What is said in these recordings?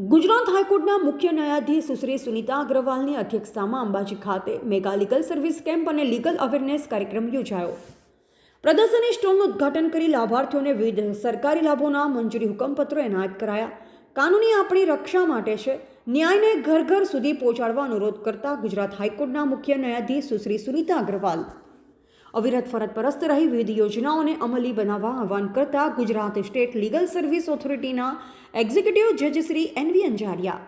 ગુજરાત હાઈકોર્ટના મુખ્ય ન્યાયાધીશ સુશ્રી સુનિતા અગ્રવાલની અધ્યક્ષતામાં અંબાજી ખાતે મેગા લીગલ સર્વિસ કેમ્પ અને લીગલ અવેરનેસ કાર્યક્રમ યોજાયો। પ્રદર્શની સ્ટોલનું ઉદ્ઘાટન કરી લાભાર્થીઓને વિવિધ સરકારી લાભોના મંજૂરી હુકમપત્રો એનાયત કરાયા। કાનૂની આપણી રક્ષા માટે છે, ન્યાયને ઘર ઘર સુધી પહોંચાડવા અનુરોધ કરતા ગુજરાત હાઈકોર્ટના મુખ્ય ન્યાયાધીશ સુશ્રી સુનિતા અગ્રવાલ અવિરત ફરજ પરસ્ત રહી વિવિધ યોજનાઓને અમલી બનાવવા આહવાન કરતા ગુજરાત સ્ટેટ લીગલ સર્વિસ ઓથોરિટીના એક્ઝિક્યુટિવ જજ શ્રી એનવી અંજારિયા,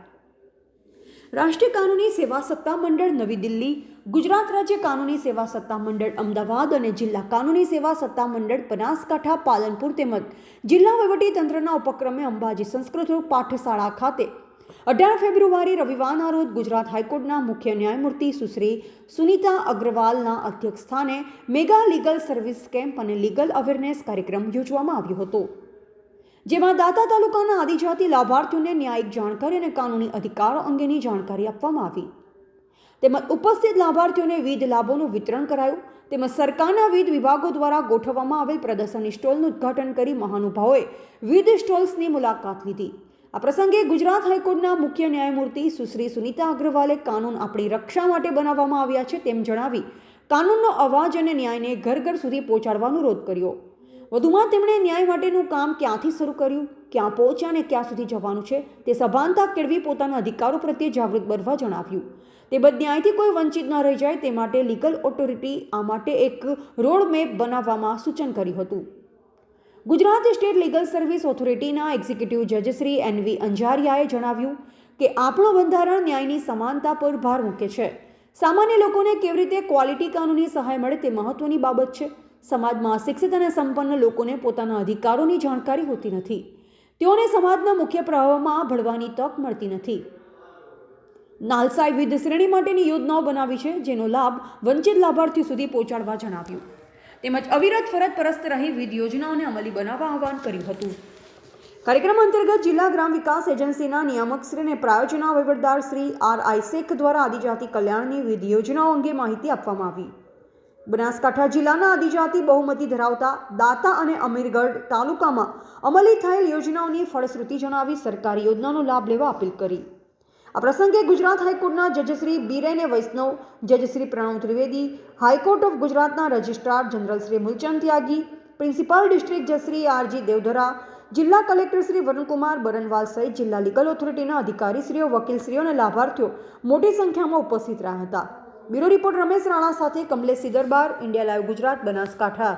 રાષ્ટ્રીય કાનૂની સેવા સત્તા મંડળ નવી દિલ્હી, ગુજરાત રાજ્ય કાનૂની સેવા સત્તા મંડળ અમદાવાદ અને જિલ્લા કાનૂની સેવા સત્તા મંડળ બનાસકાંઠા, પાલનપુર તેમજ જિલ્લા વહીવટીતંત્રના ઉપક્રમે અંબાજી સંસ્કૃત પાઠશાળા ખાતે 18 ફેબ્રુઆરી રવિવારના રોજ ગુજરાત હાઈકોર્ટના મુખ્ય ન્યાયમૂર્તિ સુશ્રી સુનિતા અગ્રવાલના અધ્યક્ષસ્થાને મેગા લીગલ સર્વિસ કેમ્પ અને લીગલ અવેરનેસ કાર્યક્રમ યોજવામાં આવ્યો હતો, જેમાં દાતા તાલુકાના આદિજાતિ લાભાર્થીઓને ન્યાયિક જાણકારી અને કાનૂની અધિકારો અંગેની જાણકારી આપવામાં આવી તેમજ ઉપસ્થિત લાભાર્થીઓને વિવિધ લાભોનું વિતરણ કરાયું તેમજ સરકારના વિવિધ વિભાગો દ્વારા ગોઠવવામાં આવેલ પ્રદર્શની સ્ટોલનું ઉદ્ઘાટન કરી મહાનુભાવોએ વિવિધ સ્ટોલ્સની મુલાકાત લીધી। આ પ્રસંગે ગુજરાત હાઈકોર્ટના મુખ્ય ન્યાયમૂર્તિ સુશ્રી સુનિતા અગ્રવાલે કાનૂન આપણી રક્ષા માટે બનાવવામાં આવ્યા છે તેમ જણાવી કાનૂનનો અવાજ અને ન્યાયને ઘર ઘર સુધી પહોંચાડવા અનુરોધ કર્યો। વધુમાં તેમણે ન્યાય માટેનું કામ ક્યાંથી શરૂ કર્યું, ક્યાં પહોંચ્યા અને ક્યાં સુધી જવાનું છે તે સભાનતા કેળવી પોતાના અધિકારો પ્રત્યે જાગૃત બનવા જણાવ્યું। તેમજ ન્યાયથી કોઈ વંચિત ન રહી જાય તે માટે લીગલ ઓથોરિટી આ માટે એક રોડ મેપ બનાવવામાં સૂચન કર્યું હતું। ગુજરાત સ્ટેટ લીગલ સર્વિસ ઓથોરિટીના એક્ઝિક્યુટિવ જજ શ્રી એનવી અંજારિયાએ જણાવ્યું કે આપણું બંધારણ ન્યાયની સમાનતા પર ભાર મૂકે છે। સામાન્ય લોકોને કેવી રીતે ક્વોલિટી કાનૂની સહાય મળે તે મહત્વની બાબત છે। સમાજમાં શિક્ષિત અને સંપન્ન લોકોને પોતાના અધિકારોની જાણકારી હોતી નથી, તેઓને સમાજના મુખ્ય પ્રવાહમાં ભળવાની તક મળતી નથી। નાલસાએ વિવિધ શ્રેણી માટેની યોજનાઓ બનાવી છે, જેનો લાભ વંચિત લાભાર્થીઓ સુધી પહોંચાડવા જણાવ્યું તેમજ અવિરત ફરજ પરસ્ત રહી વિવિધ યોજનાઓને અમલી બનાવવા આહવાન કર્યું હતું। કાર્યક્રમ અંતર્ગત જિલ્લા ગ્રામ વિકાસ એજન્સીના નિયામક શ્રી અને પ્રાયોજના વહીવટદાર શ્રી આર.આઈ. શેખ દ્વારા આદિજાતિ કલ્યાણની વિવિધ યોજનાઓ અંગે માહિતી આપવામાં આવી। બનાસકાંઠા જિલ્લાના આદિજાતિ બહુમતી ધરાવતા દાતા અને અમીરગઢ તાલુકામાં અમલી થયેલ યોજનાઓની ફળશ્રુતિ જણાવી સરકારી યોજનાનો લાભ લેવા અપીલ કરી। આ પ્રસંગે ગુજરાત હાઈકોર્ટના જજશ્રી બીરેન વૈષ્ણવ, જજશ્રી પ્રણવ ત્રિવેદી, હાઈકોર્ટ ઓફ ગુજરાતના રજિસ્ટ્રાર જનરલ શ્રી મૂલચંદ ત્યાગી, પ્રિન્સિપાલ ડિસ્ટ્રિક્ટ જજ શ્રી આર.જી. દેવધરા, જિલ્લા કલેક્ટર શ્રી વરુણકુમાર બરનવાલ સહિત જિલ્લા લીગલ ઓથોરિટીના અધિકારીશ્રીઓ, વકીલશ્રીઓ અને લાભાર્થીઓ મોટી સંખ્યામાં ઉપસ્થિત રહ્યા હતા। બ્યુરો રિપોર્ટ રમેશ રાણા સાથે કમલેશ સિદરબાર, ઇન્ડિયા લાઈવ ગુજરાત, બનાસકાંઠા।